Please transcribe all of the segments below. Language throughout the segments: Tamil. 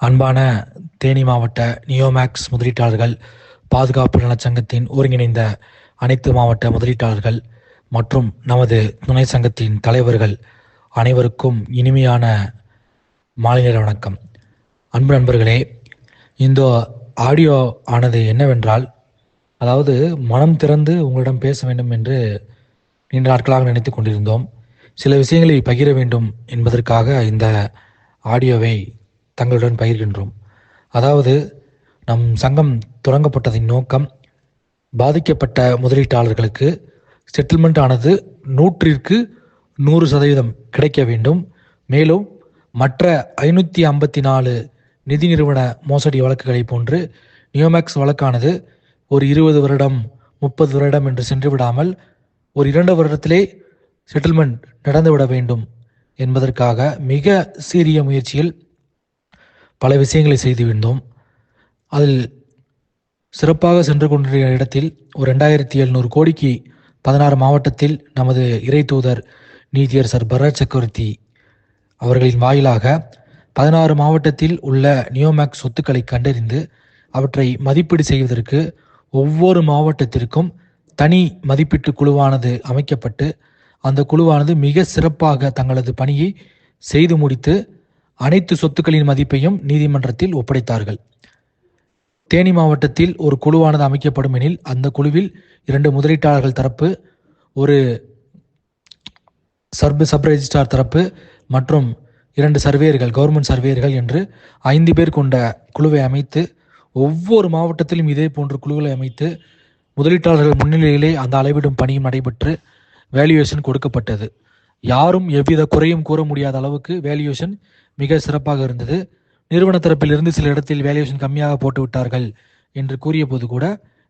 அன்பான தேனி மாவட்ட நியோமேக்ஸ் முதலீட்டாளர்கள் பாதுகாப்பு நலச்சங்கத்தின் ஒருங்கிணைந்த அனைத்து மாவட்ட முதலீட்டாளர்கள் மற்றும் நமது துணை சங்கத்தின் தலைவர்கள் அனைவருக்கும் இனிமையான மாலை நேர வணக்கம். அன்பு நண்பர்களே, இந்த ஆடியோ ஆனது என்னவென்றால், அதாவது மனம் திறந்து உங்களிடம் பேச வேண்டும் என்று நீண்ட நாட்களாக நினைத்து கொண்டிருந்தோம். சில விஷயங்களை பகிர வேண்டும் என்பதற்காக இந்த ஆடியோவை தங்களுடன் பகிர்கின்றோம். அதாவது நம் சங்கம் தொடங்கப்பட்டதின் நோக்கம், பாதிக்கப்பட்ட முதலீட்டாளர்களுக்கு செட்டில்மெண்ட் ஆனது 100% கிடைக்க வேண்டும். மேலும் மற்ற 554 நிதி நிறுவன மோசடி வழக்குகளை போன்று நியோமேக்ஸ் வழக்கானது ஒரு 20 வருடம் 30 வருடம் என்று சென்று விடாமல் ஒரு 2 வருடத்திலே செட்டில்மெண்ட் நடந்துவிட வேண்டும் என்பதற்காக மிக சீரிய முயற்சியில் பல விஷயங்களை செய்து வந்தோம். அதில் சிறப்பாக சென்று கொண்டிருக்கிற இடத்தில் ஒரு 2700 கோடிக்கு 16 மாவட்டத்தில் நமது இறை தூதர் நீதியரசர் பரத் சக்கரவர்த்தி அவர்களின் வாயிலாக 16 மாவட்டத்தில் உள்ள நியோமேக்ஸ் சொத்துக்களை கண்டறிந்து அவற்றை மதிப்பீடு செய்வதற்கு ஒவ்வொரு மாவட்டத்திற்கும் தனி மதிப்பீட்டு குழுவானது அமைக்கப்பட்டு அந்த குழுவானது மிக சிறப்பாக தங்களது பணியை செய்து முடித்து அனைத்து சொத்துக்களின் மதிப்பையும் நீதிமன்றத்தில் ஒப்படைத்தார்கள். தேனி மாவட்டத்தில் ஒரு குழுவானது அமைக்கப்படும் எனில் அந்த குழுவில் 2 முதலீட்டாளர்கள் தரப்பு, ஒரு சப் ரெஜிஸ்ட்ரார் தரப்பு மற்றும் 2 சர்வேயர்கள், கவர்மெண்ட் சர்வேயர்கள் என்று 5 பேர் கொண்ட குழுவை அமைத்து ஒவ்வொரு மாவட்டத்திலும் இதே போன்ற குழுக்களை அமைத்து முதலீட்டாளர்கள் முன்னிலையிலே அந்த அளவிடும் பணியும் நடைபெற்று வேல்யூவேஷன் கொடுக்கப்பட்டது. யாரும் எவ்வித குறையும் கூற முடியாத அளவுக்கு வேல்யூவேஷன் மிக சிறப்பாக இருந்தது. நிறுவன தரப்பிலிருந்து சில இடத்தில் வேல்யூவேஷன் கம்மியாக போட்டு விட்டார்கள் என்று கூறிய போது கூட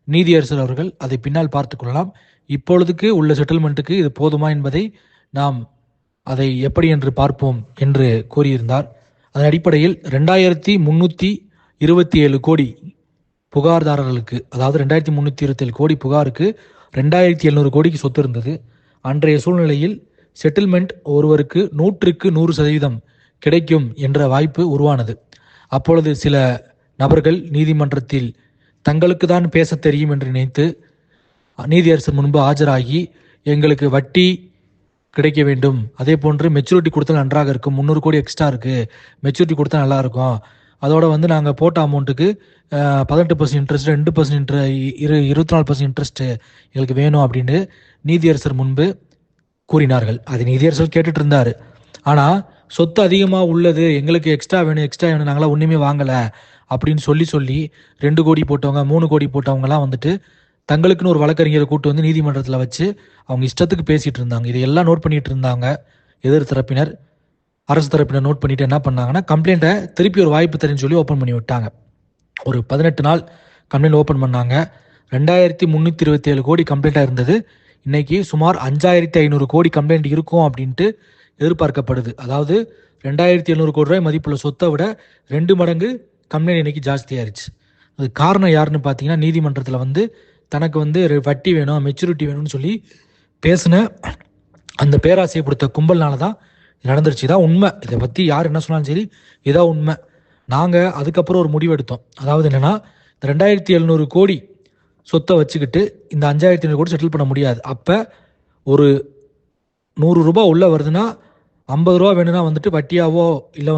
நீதியரசர் அவர்கள் அதை பின்னால் பார்த்து கொள்ளலாம், இப்பொழுதுக்கு உள்ள செட்டில்மெண்ட்டுக்கு இது போதுமா என்பதை நாம் அதை எப்படி என்று பார்ப்போம் என்று கூறியிருந்தார். அதன் அடிப்படையில் 2327 கோடி புகார்தாரர்களுக்கு, அதாவது 2327 கோடி புகாருக்கு 2700 கோடிக்கு சொத்து இருந்தது. அன்றைய சூழ்நிலையில் செட்டில்மெண்ட் ஒருவருக்கு 100% கிடைக்கும் என்ற வாய்ப்பு உருவானது. அப்பொழுது சில நபர்கள் நீதிமன்றத்தில் தங்களுக்கு தான் பேச தெரியும் என்று நினைத்து நீதியரசர் முன்பு ஆஜராகி எங்களுக்கு வட்டி கிடைக்க வேண்டும், அதே போன்று மெச்சூரிட்டி கொடுத்தா நன்றாக இருக்கும், 300 கோடி எக்ஸ்ட்ரா இருக்குது, மெச்சூரிட்டி கொடுத்தா நல்லா இருக்கும், அதோட நாங்கள் போட்ட அமௌண்ட்டுக்கு 18% இன்ட்ரெஸ்ட், 2% 24% இன்ட்ரெஸ்ட் எங்களுக்கு வேணும் அப்படின்னு நீதியரசர் முன்பு கூறினார்கள். அது நீதியரசர் கேட்டுட்டு இருந்தார். ஆனால் சொத்து அதிகமாக உள்ளது, எங்களுக்கு எக்ஸ்ட்ரா வேணும், நாங்களாம் ஒன்றுமே வாங்கலை அப்படின்னு சொல்லி 2 கோடி போட்டவங்க 3 கோடி போட்டவங்கலாம் தங்களுக்குன்னு ஒரு வழக்கறிஞரை கூட்டு நீதிமன்றத்தில் வச்சு அவங்க இஷ்டத்துக்கு பேசிகிட்டு இருந்தாங்க. இதையெல்லாம் நோட் பண்ணிட்டு இருந்தாங்க. எதிர் தரப்பினர், அரசு தரப்பினர் நோட் பண்ணிட்டு என்ன பண்ணாங்கன்னா, கம்ப்ளைண்ட்டை திருப்பி ஒரு வாய்ப்பு தரேன்னு சொல்லி ஓப்பன் பண்ணி விட்டாங்க. ஒரு 18 நாள் கம்ப்ளைண்ட் ஓப்பன் பண்ணாங்க. 2327 கோடி கம்ப்ளைண்ட்டாக இருந்தது. இன்னைக்கு சுமார் 5500 கோடி கம்ப்ளைண்ட் இருக்கும் அப்படின்ட்டு எதிர்பார்க்கப்படுது. அதாவது 2700 கோடி ரூபாய் மதிப்புள்ள சொத்தை விட 2 மடங்கு கம்ப்ளைண்ட் இன்னைக்கு ஜாஸ்தியாயிருச்சு. அது காரணம் யாருன்னு பார்த்தீங்கன்னா, நீதிமன்றத்தில் தனக்கு வட்டி வேணும், மெச்சூரிட்டி வேணும்னு சொல்லி பேசின அந்த பேராசையை கொடுத்த கும்பல்னால தான் நடந்துருச்சு. இதான் உண்மை. இதை பற்றி யார் என்ன சொன்னாலும் சரி, இதான் உண்மை. நாங்கள் அதுக்கப்புறம் ஒரு முடிவு எடுத்தோம். அதாவது என்னென்னா, இந்த 2700 கோடி சொத்தை வச்சுக்கிட்டு இந்த 5500 கோடி செட்டில் பண்ண முடியாது. அப்போ ஒரு 100 ரூபா உள்ளே வருதுன்னா 50 ரூபா வேணும்னா வட்டியாவோ இல்லை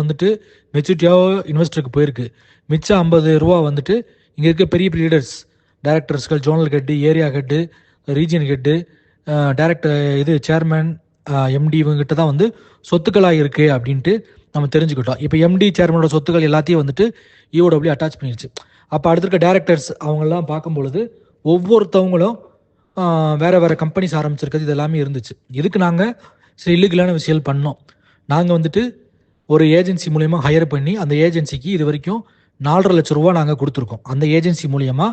மெச்சூரிட்டியாவோ இன்வெஸ்டருக்கு போயிருக்கு. மிச்சம் 50 ரூபா இங்கே இருக்க பெரிய பெரிய லீடர்ஸ், டைரக்டர்ஸ்கள், zonal head, area head, region head, director chairman, MD இவங்ககிட்ட தான் சொத்துக்களாக இருக்குது அப்படின்ட்டு நம்ம தெரிஞ்சுக்கிட்டோம். இப்போ எம்டி சேர்மனோட சொத்துக்கள் எல்லாத்தையும் இஓடபிள்யூ அட்டாச் பண்ணிடுச்சு. அப்போ அடுத்த இருக்க டைரக்டர்ஸ் அவங்கெல்லாம் பார்க்கும்பொழுது ஒவ்வொருத்தவங்களும் வேறு கம்பெனிஸ் ஆரம்பிச்சிருக்கிறது இது எல்லாமே இருந்துச்சு. இதுக்கு நாங்கள் சில இல்லீகலான விஷயங்கள் பண்ணோம். நாங்கள் ஒரு ஏஜென்சி மூலயமா ஹையர் பண்ணி அந்த ஏஜென்சிக்கு இது வரைக்கும் 4.5 லட்சம் ரூபா நாங்கள் கொடுத்துருக்கோம். அந்த ஏஜென்சி மூலயமா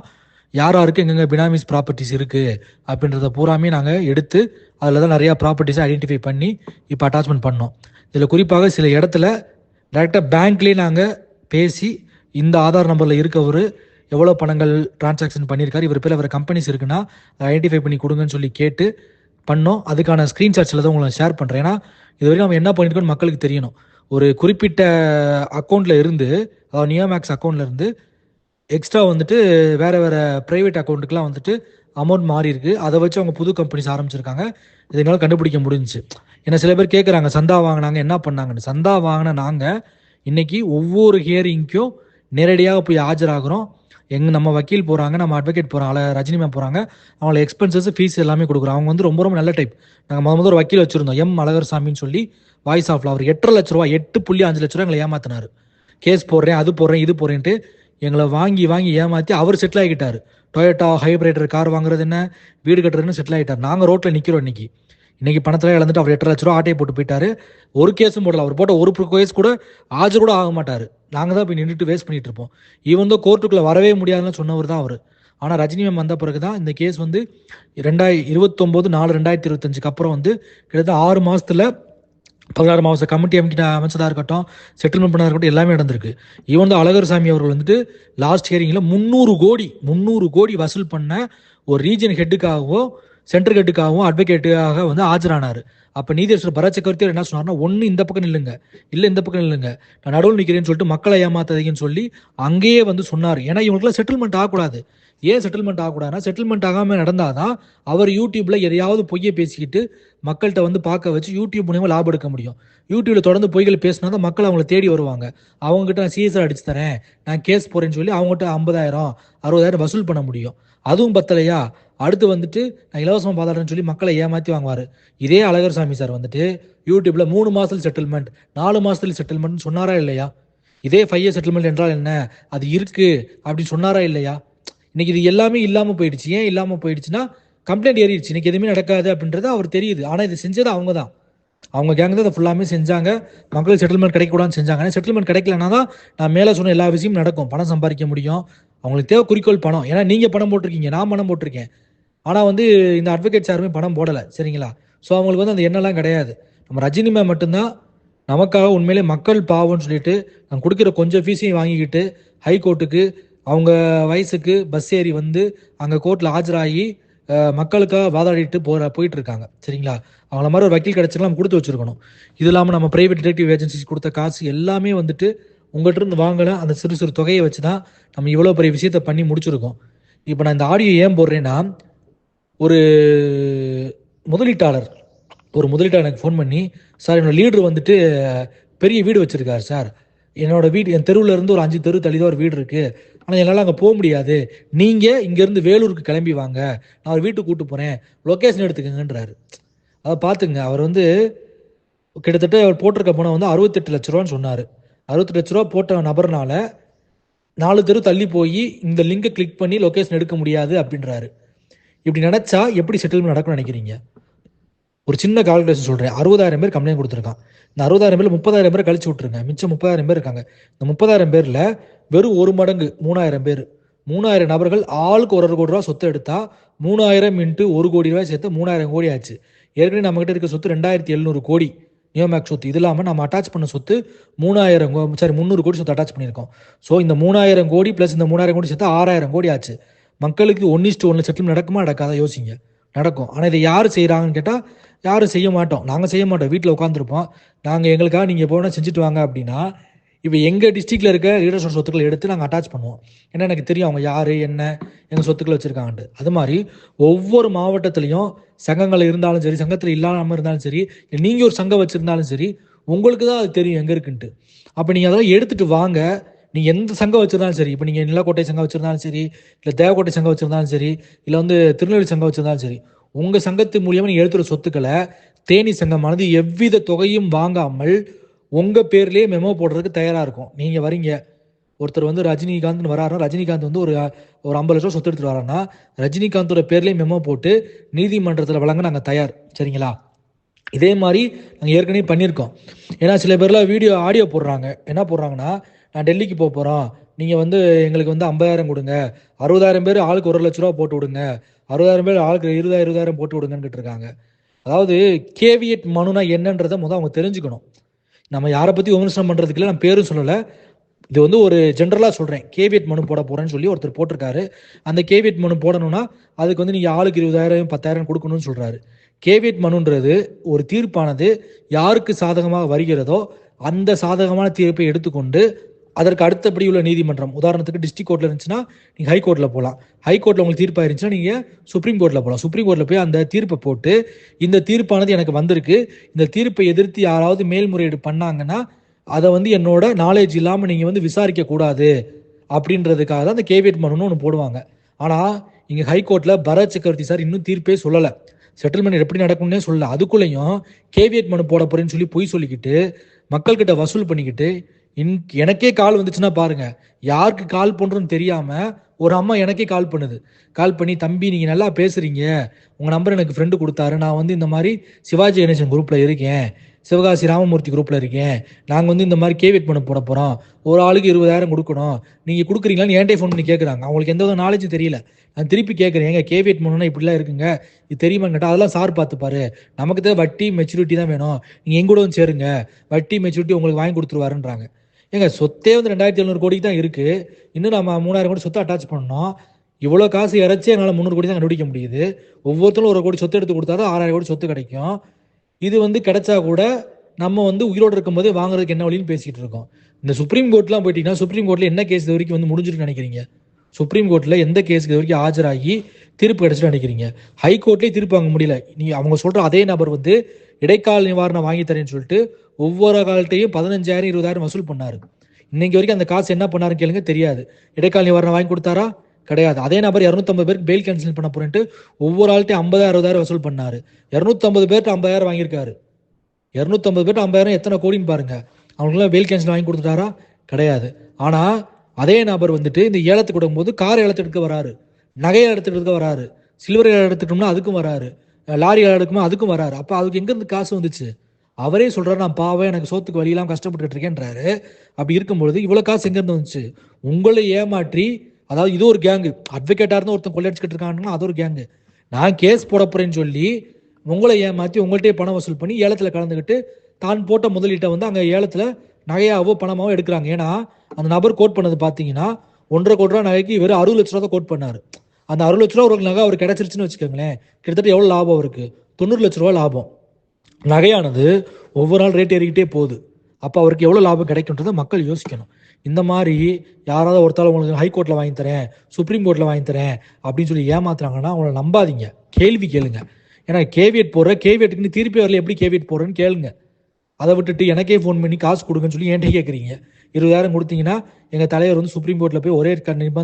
யாருக்கு எங்கெங்கே பினாமிஸ் ப்ராப்பர்ட்டிஸ் இருக்குது அப்படின்றத பூராமே நாங்கள் எடுத்து அதில் தான் நிறையா ப்ராப்பர்ட்டிஸை ஐடென்டிஃபை பண்ணி இப்போ அட்டாச்மெண்ட் பண்ணோம். இதில் குறிப்பாக சில இடத்துல டைரெக்டாக பேங்க்லேயே நாங்கள் பேசி இந்த ஆதார் நம்பரில் இருக்கவர் எவ்வளோ பணங்கள் டிரான்சாக்ஷன் பண்ணியிருக்காரு, இவர் பேர் வேறு கம்பெனிஸ் இருக்குன்னா அதை ஐடென்டிஃபை பண்ணி கொடுங்கன்னு சொல்லி கேட்டு பண்ணோம். அதுக்கான ஸ்க்ரீன்ஷாட்ஸில் தான் உங்களை ஷேர் பண்ணுறேன். ஏன்னா இது வரைக்கும் நம்ம என்ன பண்ணியிருக்கோன்னு மக்களுக்கு தெரியணும். ஒரு குறிப்பிட்ட அக்கௌண்ட்ல இருந்து, அதாவது நியோமேக்ஸ் அக்கௌண்ட்ல இருந்து எக்ஸ்ட்ரா வந்துட்டு வேற வேற பிரைவேட் அக்கௌண்ட்டுக்குலாம் வந்துட்டு அமௌண்ட் மாறி இருக்கு. அதை வச்சு அவங்க புது கம்பெனிஸ் ஆரம்பிச்சிருக்காங்க. இதை என்னால் கண்டுபிடிக்க முடிஞ்சுச்சு. ஏன்னா சில பேர் கேட்குறாங்க சந்தா வாங்கினாங்க என்ன பண்ணாங்கன்னு. சந்தா வாங்கின நாங்கள் இன்னைக்கு ஒவ்வொரு ஹியரிங்க்கும் நேரடியாக போய் ஆஜராகிறோம். நம்ம வக்கீல் போகிறாங்க, நம்ம அட்வொகேட் போகிறாங்க, ரஜினி மேம் போகிறாங்க. அவங்கள எக்ஸ்பென்சஸ் ஃபீஸ் எல்லாமே கொடுக்குறோம். அவங்க வந்து ரொம்ப ரொம்ப நல்ல டைப். நாங்கள் முதல் ஒரு வக்கீல் வச்சுருந்தோம், எம் அழகர்சாமின்னு சொல்லி, வாய்ஸ் ஆஃப்ல. அவர் 8.5 லட்ச ரூபா 8.5 லட்ச ரூபா எங்களை ஏமாத்தினார். கேஸ் போடுறேன், அது போடுறேன், இது போடுறேன்ட்டு எங்களை வாங்கி வாங்கி ஏமாற்றி அவர் செட்டில் ஆகிட்டார். டொயோட்டா ஹைப்ரைடர் கார் வாங்குறது என்ன, வீடு கட்டுறதுன்னு செட்டில் ஆகிட்டார். நாங்கள் ரோட்டில் நிற்கிறோம் இன்னைக்கு பணத்தில் இழந்துட்டு அவர் 8.5 லட்ச ரூபா ஆட்டையை போட்டு போயிட்டாரு. ஒரு கேஸும் போடல. அவர் போட்ட ஒரு கேஸ் கூட ஆஜர் கூட ஆக மாட்டார். நாங்கள் தான் போய் நின்றுட்டு வேஸ்ட் பண்ணிட்டு இருப்போம். ஈவன் தான் கோர்ட்டுக்குள்ளே வரவே முடியாதுன்னு சொன்னவர் தான் அவர். ஆனால் ரஜினி மேம் வந்த பிறகு தான் இந்த கேஸ் வந்து 29/4/2025 அப்புறம் வந்து கிட்டத்தட்ட 6 மாதத்தில் 16 மாவட்ட கமிட்டி அமைச்சதாக இருக்கட்டும், செட்டில்மெண்ட் பண்ணதாக இருக்கட்டும், எல்லாமே நடந்திருக்கு. ஈவன் தான் அழகர்சாமி அவர்கள் வந்துட்டு லாஸ்ட் ஹியரிங்கில் 300 கோடி வசூல் பண்ண ஒரு ரீஜன் ஹெட்டுக்காகவோ சென்ட்ரல் ஹெட்டுக்காகவும் அட்வொகேட்டுக்காக வந்து ஆஜரானார். அப்போ நீதியரசர் பரத் சக்கரவர்த்தி என்ன சொன்னார்னா, ஒன்று இந்த பக்கம் நில்லுங்க, இல்லை இந்த பக்கம் நில்லுங்க, நான் நடுவில் நிற்கிறேன்னு சொல்லிட்டு மக்களை ஏமாத்தாதீங்கன்னு சொல்லி அங்கேயே வந்து சொன்னார். ஏன்னா இவங்களுக்குலாம் செட்டில்மெண்ட் ஆகக்கூடாது. ஏன் செட்டில்மெண்ட் ஆகக்கூடாதுன்னா, செட்டில்மெண்ட் ஆகாமல் நடந்தாதான் அவர் யூடியூப்ல எதையாவது பொய்யை பேசிக்கிட்டு மக்கள்கிட்ட வந்து பார்க்க வச்சு யூடியூப் மூலியமாக லாபம் எடுக்க முடியும். யூடியூப்ல தொடர்ந்து பொய்கள் பேசினா தான் மக்கள் அவங்கள தேடி வருவாங்க. அவங்ககிட்ட நான் சிஎஸ்ஆர் அடிச்சு தரேன், நான் கேஸ் போறேன்னு சொல்லி அவங்ககிட்ட 50,000 60,000 வசூல் பண்ண முடியும். அதுவும் பத்தலையா, அடுத்து வந்துட்டு நான் இலவசமாக பாதாடுறேன்னு சொல்லி மக்களை ஏமாற்றி வாங்குவார். இதே அழகர்சாமி சார் வந்துட்டு யூடியூப்ல 3 மாதத்தில் செட்டில்மெண்ட், 4 மாதத்தில் செட்டில்மெண்ட் சொன்னாரா இல்லையா? இதே 5 இயர் செட்டில்மெண்ட் என்றால் என்ன, அது இருக்கு அப்படின்னு சொன்னாரா இல்லையா? இன்னைக்கு இது எல்லாமே இல்லாமல் போயிடுச்சு. ஏன் இல்லாமல் போயிடுச்சுன்னா, கம்ப்ளைண்ட் ஏறிடுச்சு. இன்னைக்கு எதுவுமே நடக்காது அப்படின்றது அவர் தெரியுது. ஆனால் இது செஞ்சது அவங்க தான். அவங்க கேங் தான் அதை ஃபுல்லாமே செஞ்சாங்க. மக்களுக்கு செட்டில்மெண்ட் கிடைக்கக்கூடாதுன்னு செஞ்சாங்க. செட்டில்மெண்ட் கிடைக்கலனா தான் நான் மேலே சொன்ன எல்லா விஷயமும் நடக்கும். பணம் சம்பாதிக்க முடியும். அவங்களுக்கு தேவை குறிக்கோள் பணம். ஏன்னா நீங்கள் பணம் போட்டிருக்கீங்க, நான் பணம் போட்டிருக்கேன். ஆனால் வந்து இந்த அட்வொகேட்ஸ் யாருமே பணம் போடலை, சரிங்களா? ஸோ அவங்களுக்கு வந்து அந்த எண்ணெல்லாம் கிடையாது. நம்ம ரஜினி மேம் மட்டும்தான் நமக்காக உண்மையிலே மக்கள் பாவம்னு சொல்லிட்டு நான் கொடுக்குற கொஞ்சம் ஃபீஸையும் வாங்கிக்கிட்டு ஹைகோர்ட்டுக்கு அவங்க வயசுக்கு பஸ் ஏறி வந்து அங்கே கோர்ட்டில் ஆஜராகி மக்களுக்காக வாதாடிட்டு போயிட்டு இருக்காங்க, சரிங்களா? அவங்கள மாதிரி ஒரு வக்கீல் கிடைச்சிக்கலாம் கொடுத்து வச்சிருக்கணும். இது இல்லாமல் நம்ம பிரைவேட் டிடெக்டிவ் ஏஜென்சிஸ் கொடுத்த காசு எல்லாமே வந்துட்டு உங்கள்கிட்ட இருந்து வாங்கல அந்த சிறு சிறு தொகையை வச்சு தான் நம்ம இவ்வளோ பெரிய விஷயத்த பண்ணி முடிச்சிருக்கோம். இப்போ நான் இந்த ஆடியோ ஏன் போடுறேன்னா, ஒரு முதலீட்டாளர் எனக்கு ஃபோன் பண்ணி, சார் என்னோட லீடர் வந்துட்டு பெரிய வீடு வச்சிருக்காரு சார், என்னோட வீடு என் தெருவில் இருந்து ஒரு 5 தெரு தள்ளி தான் ஒரு வீடு இருக்கு, ஆனால் என்னால் அங்கே போக முடியாது, நீங்கள் இங்கேருந்து வேலூருக்கு கிளம்பி வாங்க, நான் அவர் வீட்டுக்கு கூப்பிட்டு போகிறேன், லொக்கேஷன் எடுத்துக்கங்கன்றாரு. அதை பார்த்துங்க, அவர் வந்து கிட்டத்தட்ட அவர் போட்டிருக்க பணம் வந்து 68 லட்ச ரூபான்னு சொன்னார். 68 லட்ச ரூபா போட்ட நபர்னால 4 தெரு தள்ளி போய் இந்த லிங்கை கிளிக் பண்ணி லொக்கேஷன் எடுக்க முடியாது அப்படின்றாரு. இப்படி நினைச்சா எப்படி செட்டில்மெண்ட் நடக்கும்னு நினைக்கிறீங்க? ஒரு சின்ன கால்குலேஷன் சொல்கிறேன். 60,000 பேர் கம்ப்ளைண்ட் கொடுத்துருக்கான். இந்த 60,000 பேர் 30,000 பேர் கழிச்சு விட்டுருங்க, மிச்சம் 30,000 பேர் இருக்காங்க. இந்த 30,000 பேரில் வெறும் ஒரு மடங்கு 3,000 பேர், 3,000 நபர்கள் ஆளுக்கு 1 கோடி ரூபா சொத்து எடுத்தா 3,000 இன்ட்டு 1 கோடி ரூபாய் சேர்த்து 3,000 கோடி ஆச்சு. ஏற்கனவே நம்மகிட்ட இருக்க சொத்து 2,700 கோடி நியோமேக்ஸ் சொத்து. இது இல்லாமல் நம்ம அட்டாச் பண்ண சொத்து 300 கோடி சொத்து அட்டாச் பண்ணியிருக்கோம். ஸோ இந்த 3,000 கோடி ப்ளஸ் இந்த 3,000 கோடி சேர்த்து 6,000 கோடி ஆச்சு. மக்களுக்கு 1:1 செட்டில் நடக்குமா நடக்காத யோசிங்க. நடக்கும். ஆனால் இதை யார் செய்கிறாங்கன்னு கேட்டால் யாரும் செய்ய மாட்டோம். நாங்கள் செய்ய மாட்டோம், வீட்டில் உட்காந்துருப்போம். நாங்கள் எங்களுக்காக நீங்கள் போனால் செஞ்சுட்டு வாங்க அப்படின்னா, இப்போ எங்கள் டிஸ்ட்ரிக்டில் இருக்க லீடர்ஸோட சொத்துக்களை எடுத்து நாங்கள் அட்டாச் பண்ணுவோம். ஏன்னா எனக்கு தெரியும் அவங்க யார் என்ன எங்கள் சொத்துக்களை வச்சுருக்காங்கன்ட்டு. அது மாதிரி ஒவ்வொரு மாவட்டத்துலேயும் சங்கங்கள் இருந்தாலும் சரி, சங்கத்தில் இல்லாமல் இருந்தாலும் சரி, நீங்கள் ஒரு சங்கம் வச்சுருந்தாலும் சரி, உங்களுக்கு தான் அது தெரியும் எங்கே இருக்குன்ட்டு. அப்போ நீங்கள் அதெல்லாம் எடுத்துகிட்டு வாங்க. நீங்கள் எந்த சங்கம் வச்சுருந்தாலும் சரி, இப்போ நீங்கள் நிலக்கோட்டை சங்கம் வச்சுருந்தாலும் சரி, இல்லை தேவக்கோட்டை சங்கம் வச்சுருந்தாலும் சரி, இல்லை வந்து திருநெல்வேலி சங்கம் வச்சுருந்தாலும் சரி, உங்கள் சங்கத்து மூலியமாக நீங்கள் எடுத்துகிற சொத்துக்களை தேனி சங்கமானது எவ்வித தொகையும் வாங்காமல் உங்கள் பேர்லேயே மெமோ போடுறதுக்கு தயாராக இருக்கும். நீங்கள் வரீங்க, ஒருத்தர் வந்து ரஜினிகாந்த்னு வராருன்னா, ரஜினிகாந்த் வந்து ஒரு 50 லட்சம் சொத்து எடுத்துகிட்டு வராருன்னா, ரஜினிகாந்தோட பேர்லேயே மெமோ போட்டு நீதிமன்றத்தில் வழங்க நாங்கள் தயார், சரிங்களா? இதே மாதிரி நாங்கள் ஏற்கனவே பண்ணியிருக்கோம். ஏன்னா சில பேர்லாம் ஆடியோ போடுறாங்க. என்ன போடுறாங்கன்னா, நான் டெல்லிக்கு போகிறோம், நீங்கள் வந்து எங்களுக்கு வந்து 50,000 கொடுங்க, 60,000 பேர் ஆளுக்கு 1 லட்ச ரூபா போட்டு விடுங்க, 60,000 பேர் ஆளுக்கு 20,000 போட்டு விடுங்கன்னு இருக்காங்க. அதாவது கேவியட் மனுனா என்னன்றதை அவங்க தெரிஞ்சுக்கணும். நம்ம யாரை பற்றி விமர்சனம் பண்ணுறதுக்கு இல்லை, நான் பேரும் சொல்லலை, இது வந்து ஒரு ஜென்ரலாக சொல்கிறேன். கேவியட் மனு போட போகிறேன்னு சொல்லி ஒருத்தர் போட்டிருக்காரு. அந்த கேவியட் மனு போடணும்னா அதுக்கு வந்து நீங்கள் ஆளுக்கு 20,000 10,000 கொடுக்கணும்னு சொல்கிறாரு. கேவியட் மனுன்றது ஒரு தீர்ப்பானது யாருக்கு சாதகமாக வருகிறதோ அந்த சாதகமான தீர்ப்பை எடுத்துக்கொண்டு அதற்கு அடுத்தபடி உள்ள நீதிமன்றம், உதாரணத்துக்கு டிஸ்ட்ரிக்ட் கோர்ட்ல இருந்துச்சுன்னா நீங்கள் ஹைகோர்ட்டில் போகலாம். ஹைகோர்ட்டில் உங்களுக்கு தீர்ப்பாக இருந்துச்சுன்னா நீங்கள் சுப்ரீம் கோர்ட்டில் போகலாம். சுப்ரீம் கோர்ட்டில் போய் அந்த தீர்ப்பை போட்டு, இந்த தீர்ப்பானது எனக்கு வந்திருக்கு, இந்த தீர்ப்பை எதிர்த்து யாராவது மேல்முறையீடு பண்ணாங்கன்னா அதை என்னோட நாலேஜ் இல்லாமல் நீங்கள் விசாரிக்க கூடாது அப்படின்றதுக்காக தான் அந்த கேவியட் மனுன்னு ஒன்று போடுவாங்க. ஆனால் இங்கே ஹைகோர்ட்டில் பரத் சக்கரவர்த்தி சார் இன்னும் தீர்ப்பே சொல்லலை, செட்டில்மெண்ட் எப்படி நடக்கும்னே சொல்லலை. அதுக்குள்ளேயும் கேவியட் மனு போட போறேன்னு சொல்லி பொய் சொல்லிக்கிட்டு மக்கள்கிட்ட வசூல் பண்ணிக்கிட்டு, எனக்கே கால் வந்துச்சுன்னா பாருங்க, யாருக்கு கால் பண்றோன்னு தெரியாம ஒரு அம்மா எனக்கே கால் பண்ணுது. கால் பண்ணி, தம்பி நீங்க நல்லா பேசுறீங்க, உங்க நம்பர் எனக்கு ஃப்ரெண்டு கொடுத்தாரு, நான் இந்த மாதிரி சிவாஜி கணேசன் குரூப்ல இருக்கேன், சிவகாசி ராமமூர்த்தி குரூப்ல இருக்கேன், நாங்க இந்த மாதிரி கேவிட் பண்ண போட போறோம், ஒரு ஆளுக்கு 20,000 கொடுக்கணும், நீங்க கொடுக்குறீங்களான்னு என்கிட்ட ஃபோன் பண்ணி கேட்குறாங்க. அவங்களுக்கு எந்த ஒரு நாலேஜும் தெரியல. நான் திருப்பி கேட்குறேன், எங்க கேவிட் பண்ணணும்னா இப்படிலாம் இருக்குங்க, இது தெரியுமான்னு கேட்டால் அதெல்லாம் சார் பார்த்துப்பாரு, நமக்கு தான் வட்டி மெச்சூரிட்டி தான் வேணும், நீங்க எங்கூட சேருங்க, வட்டி மெச்சூரிட்டி உங்களுக்கு வாங்கி கொடுத்துருவாருன்றாங்க. ஏங்க சொத்தே 2,700 கோடிக்கு தான் இருக்கு, இன்னும் நம்ம 3,000 கோடி சொத்தை அட்டாச் பண்ணோம். இவ்வளோ காசு இறைச்சி என்னால் 300 கோடி தான் கண்டுபிடிக்க முடியுது. ஒவ்வொருத்தரும் 1 கோடி சொத்து எடுத்து கொடுத்தா தான் 6,000 கோடி சொத்து கிடைக்கும். இது கிடைச்சா கூட நம்ம உயிரோடு இருக்கும்போது வாங்குறதுக்கு என்ன வழின்னு பேசிட்டு இருக்கோம். இந்த சுப்ரீம் கோர்ட்லாம் போயிட்டீங்கன்னா, சுப்ரீம் கோர்ட்ல என்ன கேஸ் இது வரைக்கும் முடிஞ்சிருக்கு நினைக்கிறீங்க? சுப்ரீம் கோர்ட்ல எந்த கேஸுக்கு இது வரைக்கும் ஆஜராகி தீர்ப்பு கிடைச்சிட்டு நினைக்கிறீங்க? ஹைகோர்ட்லேயே தீர்ப்பு வாங்க முடியல. அவங்க சொல்ற அதே நபர் இடைக்கால நிவாரணம் வாங்கி தரேன்னு சொல்லிட்டு ஒவ்வொரு காலத்தையும் 15,000 20,000 வசூல் பண்ணாரு. இன்னைக்கு வரைக்கும் அந்த காசு என்ன பண்ணாருன்னு கேளுங்க, தெரியாது. இடைக்கால நிவாரணம் வாங்கி கொடுத்தாரா? கிடையாது. அதே நபர் 250 பேருக்கு பெயில் கேன்சல் பண்ண போறேன்ட்டு ஒவ்வொரு ஆள்கிட்டையும் 50,000 60,000 வசூல் பண்ணாரு. 250 பேர்ட்டு 50,000 வாங்கியிருக்காரு. 250 பேர்ட்டு 50,000 எத்தனை கோடின்னு பாருங்க. அவங்களுக்குலாம் பெயில் கேன்சல் வாங்கி கொடுத்துட்டாரா? கிடையாது. ஆனா அதே நபர் இந்த ஏலத்துக்கு கொடுக்கும்போது கார் ஏலத்துக்கு வராரு, நகை ஏலத்துக்கு வராரு, சில்வர் எடுத்துட்டோம்னா அதுக்கும் வராரு, லாரி எடுக்குமா அதுக்கும் வராரு. அப்ப அதுக்கு எங்க இருந்து காசு வந்துச்சு? அவரே சொல்றாரு, நான் பாவம் எனக்கு சோத்துக்கு வழியெல்லாம் கஷ்டப்பட்டு இருக்கேன்றாரு. அப்படி இருக்கும்பொழுது இவ்வளவு காசு எங்க இருந்து வந்துச்சு? உங்களை ஏமாற்றி, அதாவது இது ஒரு கேங்கு, அட்வொகேட்டா இருந்து ஒருத்தன் கொள்ளையடிச்சுக்கிட்டு இருக்காங்கன்னா அது ஒரு கேங்கு. நான் கேஸ் போட போறேன்னு சொல்லி உங்களை ஏமாற்றி உங்கள்கிட்டயே பணம் வசூல் பண்ணி ஏலத்துல கலந்துக்கிட்டு தான் போட்ட முதலீட்டை அங்க ஏலத்துல நகையாவோ பணமாவோ எடுக்கிறாங்க. ஏன்னா அந்த நபர் கோட் பண்ணது பாத்தீங்கன்னா 1.5 கோடி ரூபா நகைக்கு வெறும் 60 லட்ச ரூபா தான் கோட் பண்ணாரு. அந்த 60 லட்ச ரூபா ஒரு நகை அவர் கிடைச்சிருச்சுன்னு வச்சுக்கோங்களேன், கிட்டத்தட்ட எவ்வளவு லாபம் அவருக்கு? 90 லட்ச ரூபா லாபம். நகையானது ஒவ்வொரு நாள் ரேட் ஏறிக்கிட்டே போகுது. அப்போ அவருக்கு எவ்வளோ லாபம் கிடைக்கும்ன்றதை மக்கள் யோசிக்கணும். இந்த மாதிரி யாராவது ஒருத்தாலும் உங்களுக்கு ஹைகோர்ட்டில் வாங்கி தரேன், சுப்ரீம் கோர்ட்டில் வாங்கி தரேன் அப்படின்னு சொல்லி ஏமாத்துறாங்கன்னா அவங்கள நம்பாதீங்க, கேள்வி கேளுங்க. ஏன்னா கேவியட்டுக்குன்னு தீர்ப்பே வரல, எப்படி கேவியட் போடுறேன்னு கேளுங்க. அதை விட்டுட்டு எனக்கே ஃபோன் பண்ணி காசு கொடுங்கன்னு சொல்லி என்கிட்ட கேட்குறீங்க. 20,000 கொடுத்தீங்கன்னா எங்கள் தலைவர் சுப்ரீம் கோர்ட்டில் போய் ஒரே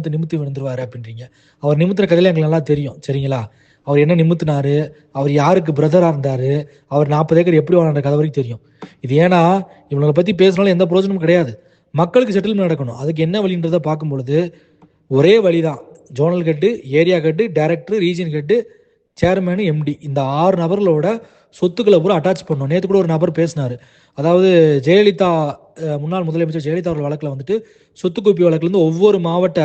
நிமித்து விழுந்துருவாரு அப்படின்றீங்க. அவர் நிமித்துற கதையில எங்களுக்கு நல்லா தெரியும், சரிங்களா? அவர் என்ன நிமித்தினாரு, அவர் யாருக்கு பிரதரா இருந்தாரு, அவர் 40 ஏக்கர் எப்படி வாங்கின கதை வரைக்கும் தெரியும். இது ஏன்னா இவங்களை பத்தி பேசினாலும் எந்த பிரோஜனமும் கிடையாது. மக்களுக்கு செட்டில்மெண்ட் நடக்கணும். அதுக்கு என்ன வழின்றதை பார்க்கும் பொழுது ஒரே வழிதான். Zonal head, area head, director, region head, chairman, MD, இந்த 6 நபர்களோட சொத்துக்களை பூரா அட்டாச் பண்ணணும். நேற்று கூட ஒரு நபர் பேசினாரு, அதாவது ஜெயலலிதா, முன்னாள் முதலமைச்சர் ஜெயலலிதா அவர்கள் வழக்கில் சொத்து குவிப்பு வழக்குல ஒவ்வொரு மாவட்ட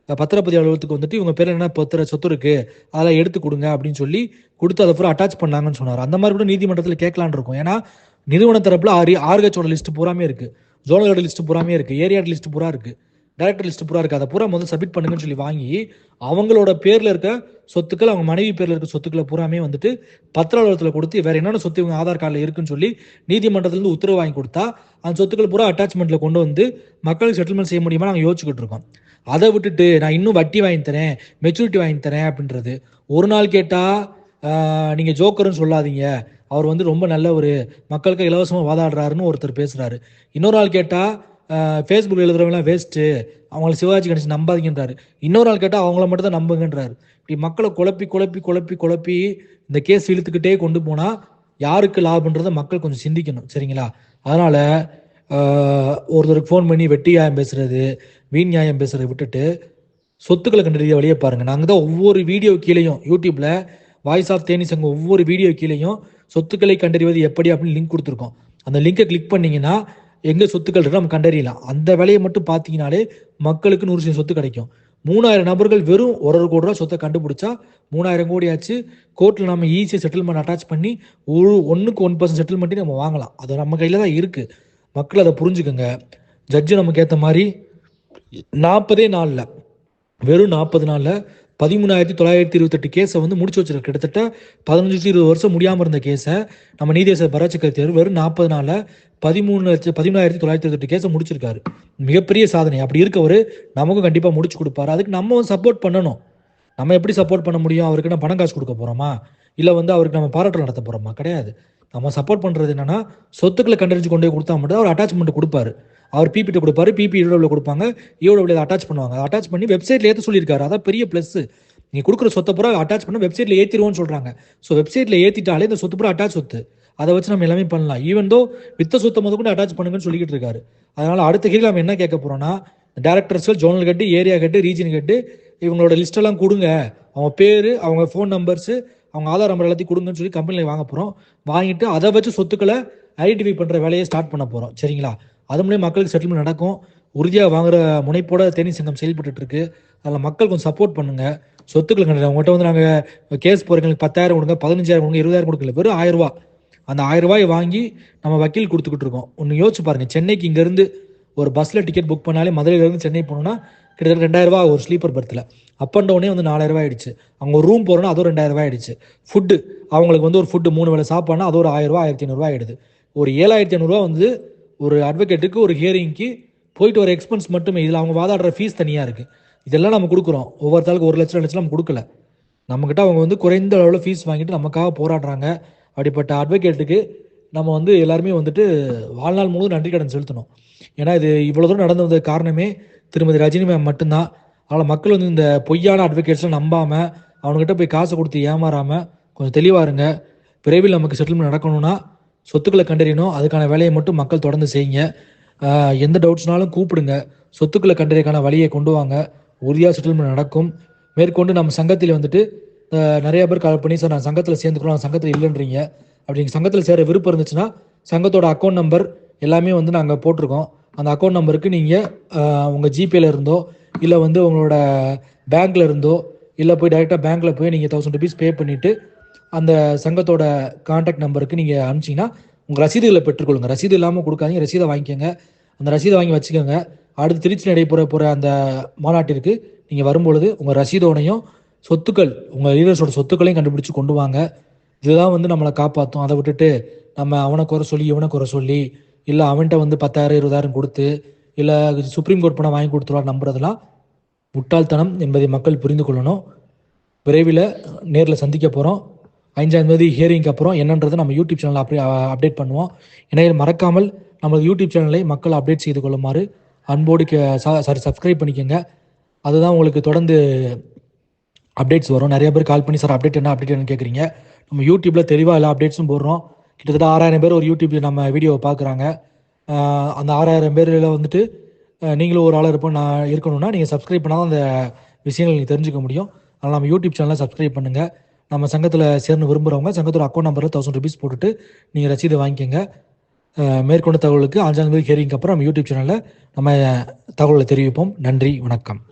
பத்திரப்பதி அலுவலகத்துக்கு இவங்க பேர் என்ன சொத்து இருக்கு அதெல்லாம் எடுத்து கொடுங்க அப்படின்னு சொல்லி கொடுத்து அதை பூரா அட்டாச் பண்ணாங்கன்னு சொன்னார். அந்த மாதிரி கூட நீதிமன்றத்தில் கேட்கலான் இருக்கும். ஏன்னா நிறுவன தரப்புல ஆர்ஹெச்சோட லிஸ்ட் பூராமே இருக்கு, ஜோனலோட லிஸ்ட் பூராமே இருக்கு, ஏரியா லிஸ்ட் பூரா இருக்கு, டைரக்டர் லிஸ்ட் பூரா இருக்கு. அதை பூரா முதல் சப்மிட் பண்ணுங்கன்னு சொல்லி வாங்கி அவங்களோட பேர்ல இருக்க சொத்துக்கள், அவங்க மனைவி பேர்ல இருக்க சொத்துக்களை பூராமே பத்திர அலுவலகத்தில் கொடுத்து வேற என்னென்ன சொத்து இவங்க ஆதார் கார்டில் இருக்குன்னு சொல்லி நீதிமன்றத்திலிருந்து உத்தரவு வாங்கி கொடுத்தா அந்த சொத்துக்கள் பூரா அட்டாச்மெண்ட்ல கொண்டு மக்களுக்கு செட்டில்மெண்ட் செய்ய முடியுமா நாங்கள் யோசிச்சுக்கிட்டு இருக்கோம். அதை விட்டுட்டு நான் இன்னும் வட்டி வாங்கி தரேன், மெச்சூரிட்டி வாங்கி தரேன் அப்படின்றது. ஒரு நாள் கேட்டா நீங்க ஜோக்கர்னு சொல்லாதீங்க, அவர் ரொம்ப நல்ல ஒரு மக்களுக்கு இலவசமா வாதாடுறாருன்னு ஒருத்தர் பேசுறாரு. இன்னொரு ஆள் கேட்டா ஃபேஸ்புக் எழுதுறவங்களாம் வேஸ்ட்டு, அவங்கள சிவாஜி கணேசன் நம்பாதீங்கன்றாரு. இன்னொரு ஆள் கேட்டால் அவங்கள மட்டும் தான் நம்புங்கன்றாரு. இப்படி மக்களை குழப்பி குழப்பி குழப்பி குழப்பி இந்த கேஸ் இழுத்துக்கிட்டே கொண்டு போனால் யாருக்கு லாபன்றதை மக்கள் கொஞ்சம் சிந்திக்கணும், சரிங்களா? அதனால ஒருத்தருக்கு ஃபோன் பண்ணி வெட்டி நியாயம் பேசுறது, வீண் நியாயம் பேசுறதை விட்டுட்டு சொத்துக்களை கண்டறிய வழியை பாருங்க. நாங்கள் தான் ஒவ்வொரு வீடியோ கீழேயும் யூடியூப்ல வாய்ஸ் ஆஃப் தேனி சங்கம் ஒவ்வொரு வீடியோ கீழேயும் சொத்துக்களை கண்டறிவது எப்படி அப்படின்னு லிங்க் கொடுத்துருக்கோம். அந்த லிங்கை கிளிக் பண்ணீங்கன்னா எங்க சொத்துக்கள் இருக்கு நம்ம கண்டறியலாம். அந்த வேலையை மட்டும் பார்த்தீங்கன்னாலே மக்களுக்கு 100% சொத்து கிடைக்கும். 3000 நபர்கள் வெறும் 1 கோடி ரூபா சொத்தை கண்டுபிடிச்சா 3000 கோடி ஆச்சு. கோர்ட்ல நம்ம ஈஸியாக செட்டில்மெண்ட் அட்டாச் பண்ணி 1% செட்டில்மெண்ட்டையும் நம்ம வாங்கலாம். அது நம்ம கையில தான் இருக்கு. மக்கள் அதை புரிஞ்சுக்கோங்க. ஜட்ஜு நமக்கு ஏற்ற மாதிரி 40 நாள்ல, வெறும் 40 நாள்ல 13,928 கேஸை வந்து முடிச்சு வச்சிருக்காரு. கிட்டத்தட்ட 15-20 வருஷம் முடியாமல் இருந்த கேஸை நம்ம நீதியரசர் பரத் சக்கரவர்த்தி வெறும் 40 நாளில் 13,928 கேஸை முடிச்சிருக்காரு. மிகப்பெரிய சாதனை. அப்படி இருக்கவர் நமக்கும் கண்டிப்பாக முடிச்சு கொடுப்பாரு. அதுக்கு நம்ம சப்போர்ட் பண்ணணும். நம்ம எப்படி சப்போர்ட் பண்ண முடியும்? அவருக்கு நம்ம பணம் காசு கொடுக்க போகிறோமா, இல்லை வந்து அவருக்கு நம்ம பாராட்டல் நடத்த போகிறோமா? கிடையாது. நம்ம சப்போர்ட் பண்ணுறது என்னன்னா, சொத்துக்களை கண்டறிஞ்சு கொண்டு போய் கொடுத்தா மட்டும் அவர் அட்டாச்மெண்ட் கொடுப்பாரு. அவர் பிபிட்ட கொடுப்பாரு, பிபி ஈடபிள்யூ கொடுப்பாங்க, ஈடபிள்யூ அட்டாச் பண்ணுவாங்க. அட்டாச் பண்ணி வெப்சைட்ல ஏற்ற சொல்லியிருக்காரு. அதான் பெரிய ப்ளஸ். நீ கொடுக்குற சொத்தை பூரா அட்டாச் பண்ண வெப்சைட்ல ஏற்றிடுவோம்னு சொல்றாங்க. ஸோ வெப்சைட்ல ஏற்றிட்டாலே இந்த சொத்து பூரா அட்டாச் சொத்து. அதை வச்சு நம்ம எல்லாமே பண்ணலாம். ஈவன் தோ வித்த சொத்தை முத கூட அட்டாச் பண்ணுங்கன்னு சொல்லிக்கிட்டு இருக்காரு. அதனால அடுத்த கேள்வி நம்ம என்ன கேட்க போறோம்னா, டேரக்டர்ஸ்கள், zonal head, area head, region head, இவங்களோட லிஸ்ட் எல்லாம் கொடுங்க, அவங்க பேரு, அவங்க ஃபோன் நம்பர்ஸ், அவங்க ஆதார் நம்பர் எல்லாத்தையும் கொடுங்கன்னு சொல்லி கம்பெனியில் வாங்க போறோம். வாங்கிட்டு அதை வச்சு சொத்துக்களை ஐடென்டிஃபை பண்ற வேலையை ஸ்டார்ட் பண்ண போறோம். சரிங்களா? அது மூலியம் மக்களுக்கு செட்டில்மெண்ட் நடக்கும். உறுதியாக வாங்குற முனைப்போட தேனி சங்கம் செயல்பட்டு இருக்கு. அதில் மக்கள் கொஞ்சம் சப்போர்ட் பண்ணுங்க. சொத்துக்கள் கண்டறிய உங்கள்கிட்ட வந்து நாங்கள் கேஸ் போறவங்களுக்கு 10,000 கொடுங்க, 15,000 கொடுங்க, 20,000 கொடுக்கல, வெறும் 1,000 ரூபா. அந்த 1,000 ரூபாய் வாங்கி நம்ம வக்கீல் கொடுத்துக்கிட்டு இருக்கோம். ஒன்று யோசிச்சு பாருங்க, சென்னைக்கு இங்கேருந்து ஒரு பஸ்ஸில் டிக்கெட் புக் பண்ணாலே மதுரையிலேருந்து சென்னை போனோம்னா கிட்டத்தட்ட 2,000 ரூபா ஒரு ஸ்லீப்பர் பர்த்தில். அப் அண்ட் டவுனே வந்து 4,000 ரூபாய் ஆயிடுச்சு. அவங்க ஒரு ரூம் போகிறோன்னா அதுவும் 2,000 ரூபாய் ஆயிடுச்சு. ஃபுட்டு அவங்களுக்கு வந்து ஒரு ஃபுட்டு 3 வேளை சாப்பாடுனா அது ஒரு 1,000 ரூபா, 1,500 ரூபாய் ஆயிடுது. ஒரு 7,500 ரூபா வந்து ஒரு அட்வொகேட்டுக்கு ஒரு ஹியரிங்க்கு போயிட்டு வர எக்ஸ்பென்ஸ் மட்டுமே. இதில் அவங்க வாதாடுற ஃபீஸ் தனியாக இருக்குது. இதெல்லாம் நம்ம கொடுக்குறோம். ஒவ்வொருத்தாளுக்கு 1 லட்சம் 2 லட்சம் நம்ம கொடுக்கல. நம்மக்கிட்ட அவங்க வந்து குறைந்த அளவில் ஃபீஸ் வாங்கிட்டு நமக்காக போராடுறாங்க. அப்படிப்பட்ட அட்வொகேட்டுக்கு நம்ம வந்து எல்லாருமே வந்துட்டு வாழ்நாள் முழுவதும் நன்றி கடன் செலுத்தணும். ஏன்னா இது இவ்வளோ தூரம் நடந்து வந்த காரணமே திருமதி ரஜினி மேம் மட்டும்தான். அதனால் மக்கள் வந்து இந்த பொய்யான அட்வொகேட்ஸ்லாம் நம்பாமல் அவங்ககிட்ட போய் காசை கொடுத்து ஏமாறாமல் கொஞ்சம் தெளிவாக இருங்க. விரைவில் நமக்கு செட்டில்மெண்ட் நடக்கணும்னா சொத்துக்களை கண்டறியணும். அதுக்கான வேலையை மட்டும் மக்கள் தொடர்ந்து செய்யுங்க. எந்த டவுட்ஸ்னாலும் கூப்பிடுங்க. சொத்துக்களை கண்டறியக்கான வழியை கொண்டு வாங்க. உறுதியாக செட்டில்மெண்ட் நடக்கும். மேற்கொண்டு நம்ம சங்கத்தில் வந்துட்டு நிறைய பேர் கால் பண்ணி, சார் நான் சங்கத்தில் சேர்ந்துக்கிறோம், சங்கத்தில் இல்லைன்றீங்க. அப்படி சங்கத்தில் சேர விருப்பம் இருந்துச்சுன்னா சங்கத்தோட அக்கௌண்ட் நம்பர் எல்லாமே வந்து நாங்கள் போட்டிருக்கோம். அந்த அக்கௌண்ட் நம்பருக்கு நீங்கள் உங்கள் ஜிபேல இருந்தோ இல்லை வந்து உங்களோட பேங்க்ல இருந்தோ இல்லை போய் டைரெக்டாக பேங்க்ல போய் நீங்கள் 1000 rupees பே பண்ணிவிட்டு அந்த சங்கத்தோட கான்டாக்ட் நம்பருக்கு நீங்கள் அனுப்பிச்சிங்கன்னா உங்கள் ரசீதுகளை பெற்றுக்கொள்ளுங்க. ரசீது இல்லாமல் கொடுக்காதீங்க, ரசீதை வாங்கிக்கோங்க. அந்த ரசீதை வாங்கி வச்சுக்கோங்க. அடுத்து திருச்சி நடைபெற அந்த மாநாட்டிற்கு நீங்கள் வரும்பொழுது உங்கள் ரசீதோடையும் சொத்துக்கள், உங்கள் லீடர்ஸோட சொத்துக்களையும் கண்டுபிடிச்சு கொண்டு வாங்க. இதுதான் வந்து நம்மளை காப்பாற்றும். அதை விட்டுட்டு நம்ம அவனை குறை சொல்லி இவனை குறை சொல்லி இல்லை அவன்கிட்ட வந்து 10,000 20,000 கொடுத்து இல்லை சுப்ரீம் கோர்ட் பணம் வாங்கி கொடுத்துருவா நம்புறதெல்லாம் முட்டாள்தனம் என்பதை மக்கள் புரிந்து கொள்ளணும். விரைவில் நேரில் சந்திக்க போகிறோம். 5ஆம் தேதி ஹியரிங்க்கு அப்புறம் என்னன்றது நம்ம யூடியூப் சேனலில் அப்டேட் பண்ணுவோம். எனவே மறக்காமல் நம்ம யூடியூப் சேனலை மக்கள் அப்டேட் செய்து கொள்ளுமாறு அன்போடு சப்ஸ்கிரைப் பண்ணிக்கோங்க. அதுதான் உங்களுக்கு தொடர்ந்து அப்டேட்ஸ் வரும். நிறைய பேர் கால் பண்ணி சார் அப்டேட் என்னன்னு கேட்குறீங்க. நம்ம யூடியூப்பில் தெளிவாக எல்லா அப்டேட்ஸும் போடுறோம். கிட்டத்தட்ட 6,000 பேர் ஒரு யூடியூப்பில் நம்ம வீடியோவை பார்க்குறாங்க. அந்த 6,000 பேரில் வந்துட்டு நீங்களும் ஒரு ஆள் இருக்கணும்னா நீங்கள் சப்ஸ்கிரைப் பண்ணால் அந்த விஷயங்கள் நீங்கள் தெரிஞ்சுக்க முடியும். அதனால் நம்ம யூடியூப் சேனலை சப்ஸ்கிரைப் பண்ணுங்கள். நம்ம சங்கத்தில் சேர்ந்து விரும்புகிறவங்க சங்கத்தோட அக்கௌண்ட் நம்பரில் 1000 rupees போட்டுட்டு நீங்கள் ரசீதை வாங்கிக்கோங்க. மேற்கொண்ட தகவலுக்கு 5ஆம் தேதி ஹியரிங்க்கு அப்புறம் நம்ம யூடியூப் சேனலில் நம்ம தகவலை தெரிவிப்போம். நன்றி, வணக்கம்.